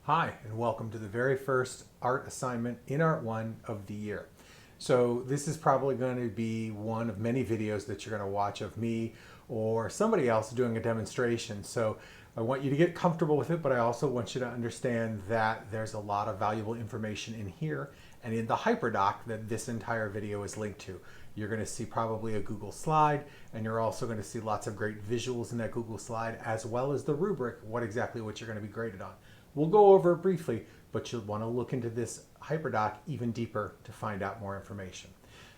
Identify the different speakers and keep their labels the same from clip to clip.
Speaker 1: Hi, and welcome to the very first art assignment in Art 1 of the year. So this is probably going to be one of many videos that you're going to watch of me or somebody else doing a demonstration. So I want you to get comfortable with it, but I also want you to understand that there's a lot of valuable information in here and in the hyperdoc that this entire video is linked to. You're going to see probably a Google slide, and you're also going to see lots of great visuals in that Google slide, as well as the rubric, what you're going to be graded on. We'll go over it briefly, but you'll want to look into this hyperdoc even deeper to find out more information.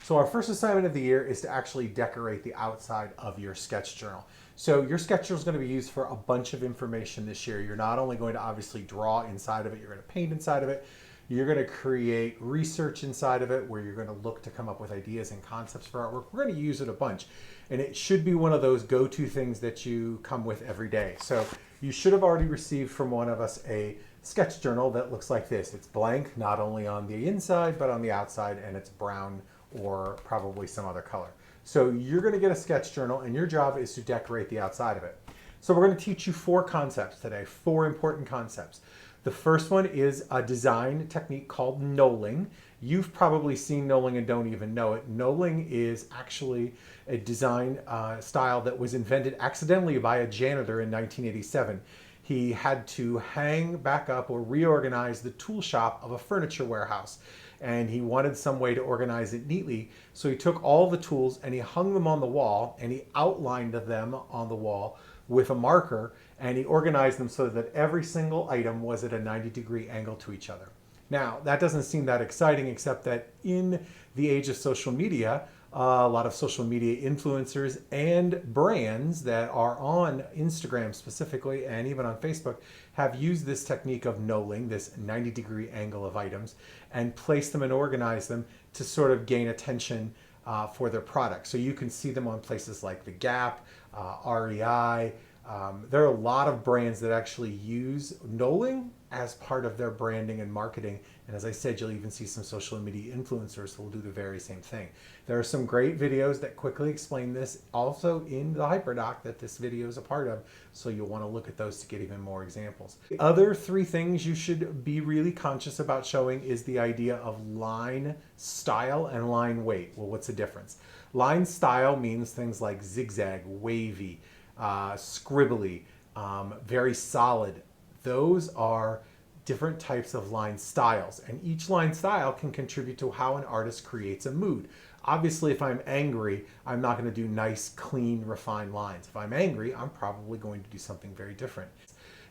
Speaker 1: So our first assignment of the year is to actually decorate the outside of your sketch journal. So your sketch journal is going to be used for a bunch of information this year. You're not only going to obviously draw inside of it, you're going to paint inside of it, you're going to create research inside of it where you're going to look to come up with ideas and concepts for artwork. We're going to use it a bunch. And it should be one of those go-to things that you come with every day. So you should have already received from one of us a sketch journal that looks like this. It's blank, not only on the inside, but on the outside, and it's brown or probably some other color. So you're going to get a sketch journal, and your job is to decorate the outside of it. So we're going to teach you 4 concepts today, 4 important concepts. The first one is a design technique called knolling. You've probably seen knolling and don't even know it. Knolling is actually a design style that was invented accidentally by a janitor in 1987. He had to hang back up or reorganize the tool shop of a furniture warehouse, and he wanted some way to organize it neatly. So he took all the tools and he hung them on the wall, and he outlined them on the wall with a marker, and he organized them so that every single item was at a 90-degree angle to each other. Now, that doesn't seem that exciting, except that in the age of social media, a lot of social media influencers and brands that are on Instagram specifically, and even on Facebook, have used this technique of knolling, this 90-degree angle of items, and place them and organize them to sort of gain attention for their product. So you can see them on places like The Gap, REI. There are a lot of brands that actually use knolling as part of their branding and marketing. And as I said, you'll even see some social media influencers who will do the very same thing. There are some great videos that quickly explain this also in the hyperdoc that this video is a part of. So you'll want to look at those to get even more examples. The other 3 things you should be really conscious about showing is the idea of line style and line weight. Well, what's the difference? Line style means things like zigzag, wavy, scribbly, very solid. Those are different types of line styles, and each line style can contribute to how an artist creates a mood. Obviously, if I'm angry, I'm not going to do nice, clean, refined lines. If I'm angry, I'm probably going to do something very different.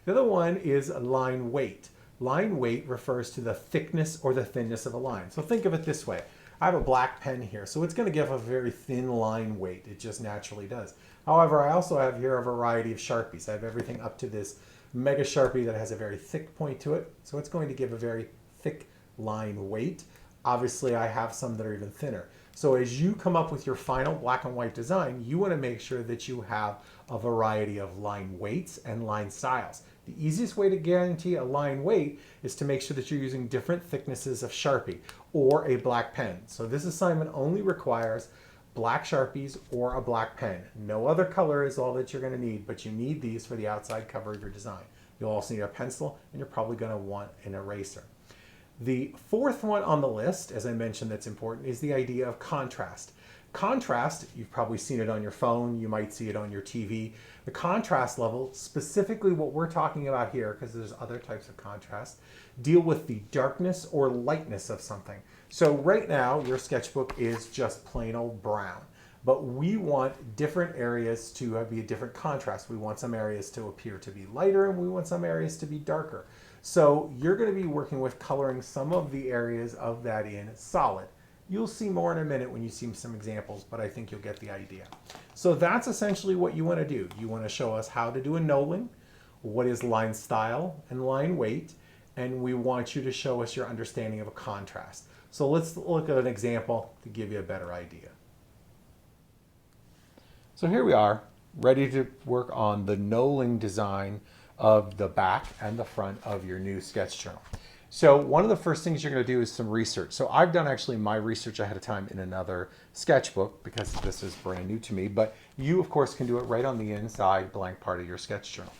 Speaker 1: The other one is line weight. Line weight refers to the thickness or the thinness of a line. So think of it this way. I have a black pen here, so it's going to give a very thin line weight. It just naturally does. However, I also have here a variety of Sharpies. I have everything up to this Mega Sharpie that has a very thick point to it, so it's going to give a very thick line weight. Obviously, I have some that are even thinner. So as you come up with your final black and white design, you want to make sure that you have a variety of line weights and line styles. The easiest way to guarantee a line weight is to make sure that you're using different thicknesses of Sharpie or a black pen. So this assignment only requires black Sharpies or a black pen. No other color is all that you're going to need, but you need these for the outside cover of your design. You'll also need a pencil, and you're probably going to want an eraser. The 4th one on the list, as I mentioned, that's important, is the idea of contrast. Contrast, you've probably seen it on your phone, you might see it on your TV. The contrast level, specifically what we're talking about here, because there's other types of contrast, deal with the darkness or lightness of something. So right now, your sketchbook is just plain old brown, but we want different areas to be a different contrast. We want some areas to appear to be lighter, and we want some areas to be darker. So you're going to be working with coloring some of the areas of that in solid. You'll see more in a minute when you see some examples, but I think you'll get the idea. So that's essentially what you want to do. You want to show us how to do a knolling, what is line style and line weight, and we want you to show us your understanding of a contrast. So let's look at an example to give you a better idea. So here we are, ready to work on the knolling design of the back and the front of your new sketch journal. So one of the first things you're going to do is some research. So I've done actually my research ahead of time in another sketchbook because this is brand new to me, but you of course can do it right on the inside blank part of your sketch journal.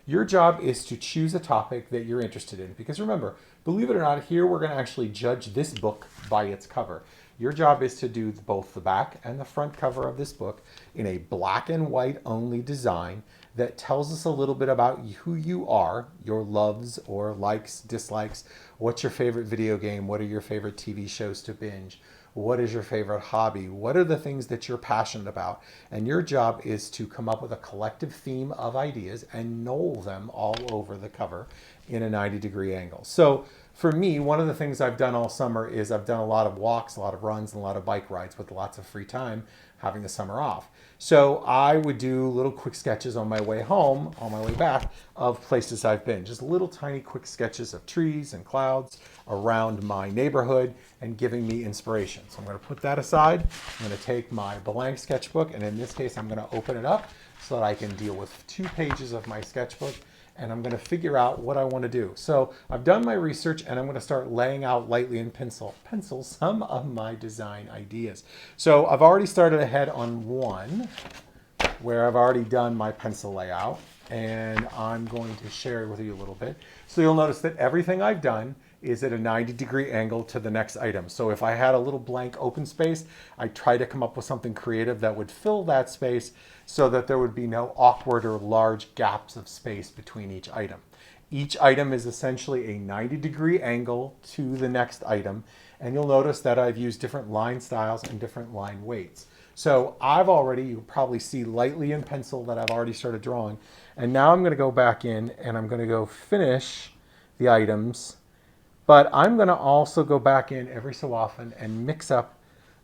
Speaker 1: Your job is to choose a topic that you're interested in because remember, believe it or not, here we're going to actually judge this book by its cover. Your job is to do both the back and the front cover of this book in a black and white only design that tells us a little bit about who you are, your loves or likes, dislikes, what's your favorite video game, what are your favorite TV shows to binge, what is your favorite hobby, what are the things that you're passionate about. And your job is to come up with a collective theme of ideas and knoll them all over the cover in a 90-degree angle. So for me, one of the things I've done all summer is I've done a lot of walks, a lot of runs, and a lot of bike rides with lots of free time having the summer off. So I would do little quick sketches on my way home, on my way back, of places I've been. Just little tiny quick sketches of trees and clouds around my neighborhood and giving me inspiration. So I'm going to put that aside. I'm going to take my blank sketchbook, and in this case, I'm going to open it up so that I can deal with 2 pages of my sketchbook, and I'm going to figure out what I want to do. So I've done my research and I'm going to start laying out lightly in pencil some of my design ideas. So I've already started ahead on one where I've already done my pencil layout, and I'm going to share it with you a little bit. So you'll notice that everything I've done is at a 90-degree angle to the next item. So if I had a little blank open space, I try to come up with something creative that would fill that space so that there would be no awkward or large gaps of space between each item. Each item is essentially a 90-degree angle to the next item, and you'll notice that I've used different line styles and different line weights. So you'll probably see lightly in pencil that I've already started drawing, and now I'm going to go back in and I'm going to go finish the items. But I'm going to also go back in every so often and mix up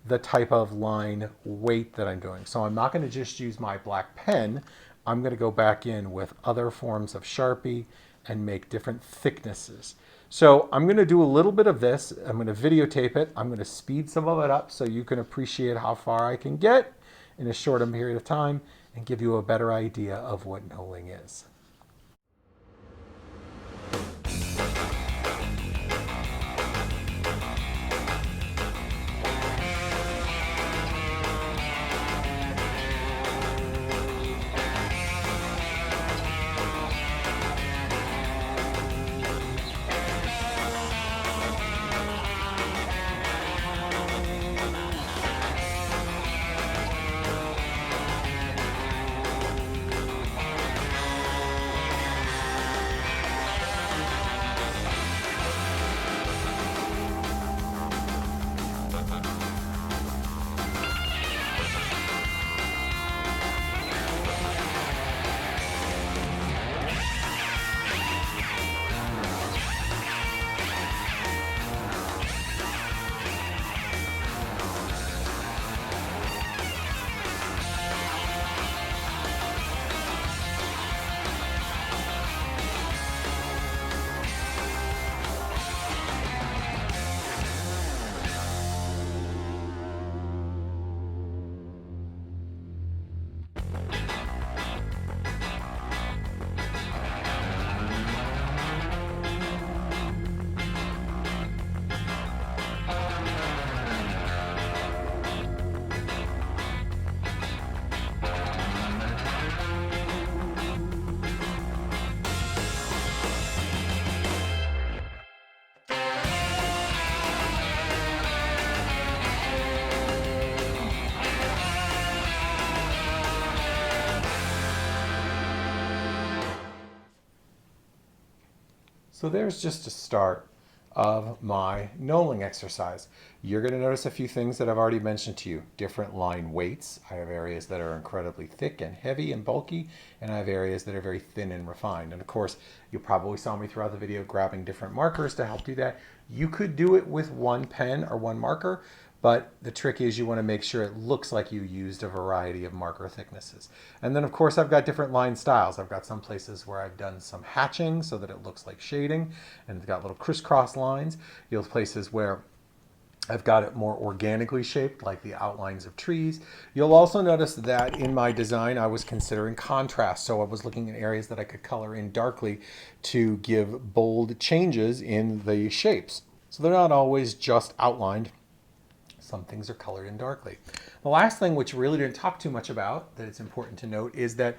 Speaker 1: the type of line weight that I'm doing. So I'm not going to just use my black pen. I'm going to go back in with other forms of Sharpie and make different thicknesses. So I'm going to do a little bit of this. I'm going to videotape it. I'm going to speed some of it up so you can appreciate how far I can get in a short period of time and give you a better idea of what knolling is. So there's just a start of my knolling exercise. You're going to notice a few things that I've already mentioned to you. Different line weights. I have areas that are incredibly thick and heavy and bulky, and I have areas that are very thin and refined. And of course, you probably saw me throughout the video grabbing different markers to help do that. You could do it with one pen or one marker, but the trick is you want to make sure it looks like you used a variety of marker thicknesses. And then of course I've got different line styles. I've got some places where I've done some hatching so that it looks like shading, and it's got little crisscross lines. You'll have places where I've got it more organically shaped, like the outlines of trees. You'll also notice that in my design, I was considering contrast. So I was looking at areas that I could color in darkly to give bold changes in the shapes. So they're not always just outlined. Some things are colored in darkly. The last thing, which really didn't talk too much about, that it's important to note, is that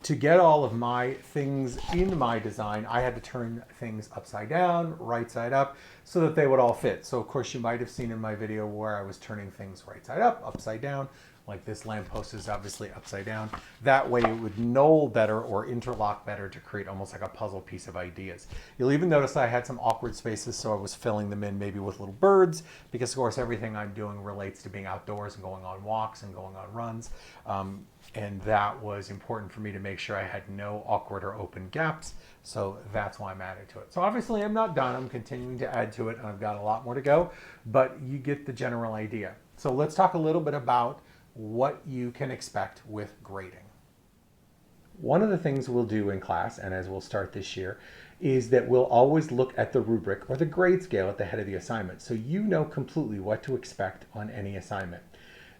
Speaker 1: to get all of my things in my design, I had to turn things upside down, right side up, so that they would all fit. So of course you might have seen in my video where I was turning things right side up, upside down, like this lamppost is obviously upside down. That way it would knoll better or interlock better to create almost like a puzzle piece of ideas. You'll even notice I had some awkward spaces, so I was filling them in maybe with little birds, because of course everything I'm doing relates to being outdoors and going on walks and going on runs. And that was important for me to make sure I had no awkward or open gaps. So that's why I'm adding to it. So obviously I'm not done. I'm continuing to add to it, and I've got a lot more to go, but you get the general idea. So let's talk a little bit about what you can expect with grading. One of the things we'll do in class, and as we'll start this year, is that we'll always look at the rubric or the grade scale at the head of the assignment, so you know completely what to expect on any assignment.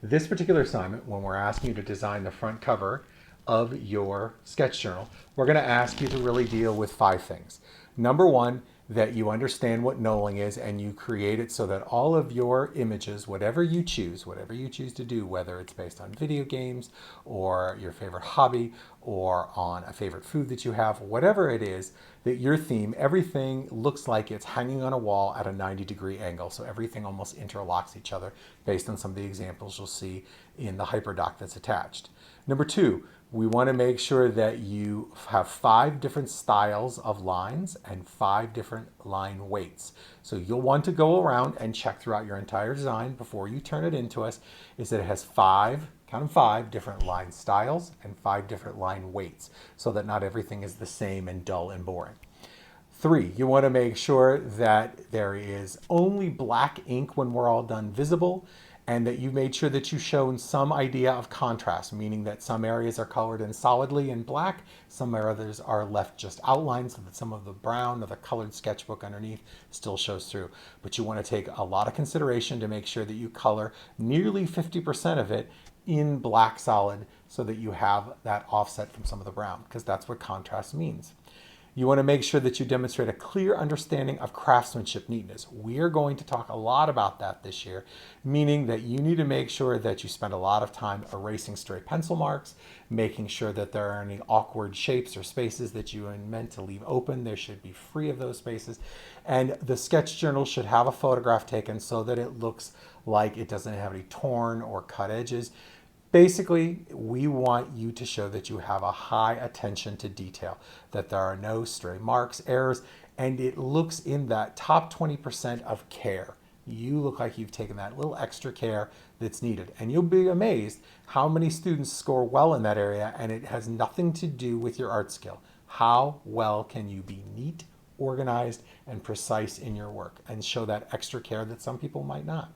Speaker 1: This particular assignment, when we're asking you to design the front cover of your sketch journal, we're going to ask you to really deal with 5 things. Number 1, that you understand what knolling is and you create it so that all of your images, whatever you choose to do, whether it's based on video games or your favorite hobby or on a favorite food that you have, whatever it is, that your theme, everything looks like it's hanging on a wall at a 90-degree angle. So everything almost interlocks each other based on some of the examples you'll see in the hyperdoc that's attached. Number 2, we want to make sure that you have 5 different styles of lines and 5 different line weights. So you'll want to go around and check throughout your entire design before you turn it into us, is that it has 5, count them 5, different line styles and 5 different line weights, so that not everything is the same and dull and boring. 3, you want to make sure that there is only black ink when we're all done visible, and that you made sure that you've shown some idea of contrast, meaning that some areas are colored in solidly in black, some others are left just outlined so that some of the brown or the colored sketchbook underneath still shows through. But you want to take a lot of consideration to make sure that you color nearly 50% of it in black solid so that you have that offset from some of the brown, because that's what contrast means. You want to make sure that you demonstrate a clear understanding of craftsmanship neatness. We are going to talk a lot about that this year, meaning that you need to make sure that you spend a lot of time erasing stray pencil marks, making sure that there aren't any awkward shapes or spaces that you are meant to leave open. They should be free of those spaces. And the sketch journal should have a photograph taken so that it looks like it doesn't have any torn or cut edges. Basically, we want you to show that you have a high attention to detail, that there are no stray marks, errors, and it looks in that top 20% of care. You look like you've taken that little extra care that's needed. And you'll be amazed how many students score well in that area, and it has nothing to do with your art skill. How well can you be neat, organized, and precise in your work and show that extra care that some people might not?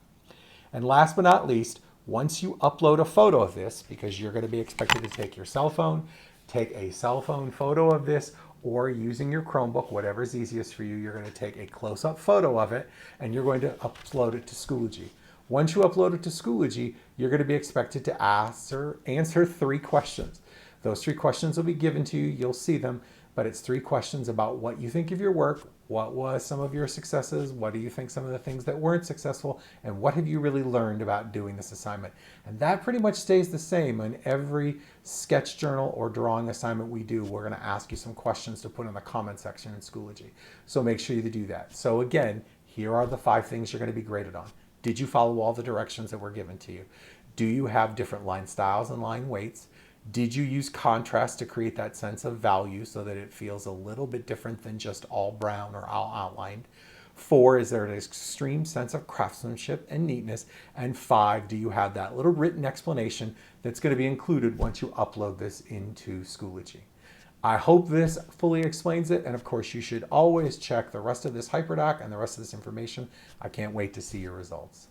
Speaker 1: And last but not least, once you upload a photo of this, because you're going to be expected to take your cell phone, take a cell phone photo of this, or using your Chromebook, whatever is easiest for you, you're going to take a close-up photo of it, and you're going to upload it to Schoology. Once you upload it to Schoology, you're going to be expected to answer 3 questions. Those 3 questions will be given to you. You'll see them, but it's 3 questions about what you think of your work, what was some of your successes, what do you think some of the things that weren't successful, and what have you really learned about doing this assignment? And that pretty much stays the same in every sketch journal or drawing assignment we do. We're going to ask you some questions to put in the comment section in Schoology. So make sure you do that. So again, here are the 5 things you're going to be graded on. Did you follow all the directions that were given to you? Do you have different line styles and line weights? Did you use contrast to create that sense of value so that it feels a little bit different than just all brown or all outlined? 4, is there an extreme sense of craftsmanship and neatness? And 5, do you have that little written explanation that's going to be included once you upload this into Schoology? I hope this fully explains it. And of course, you should always check the rest of this hyperdoc and the rest of this information. I can't wait to see your results.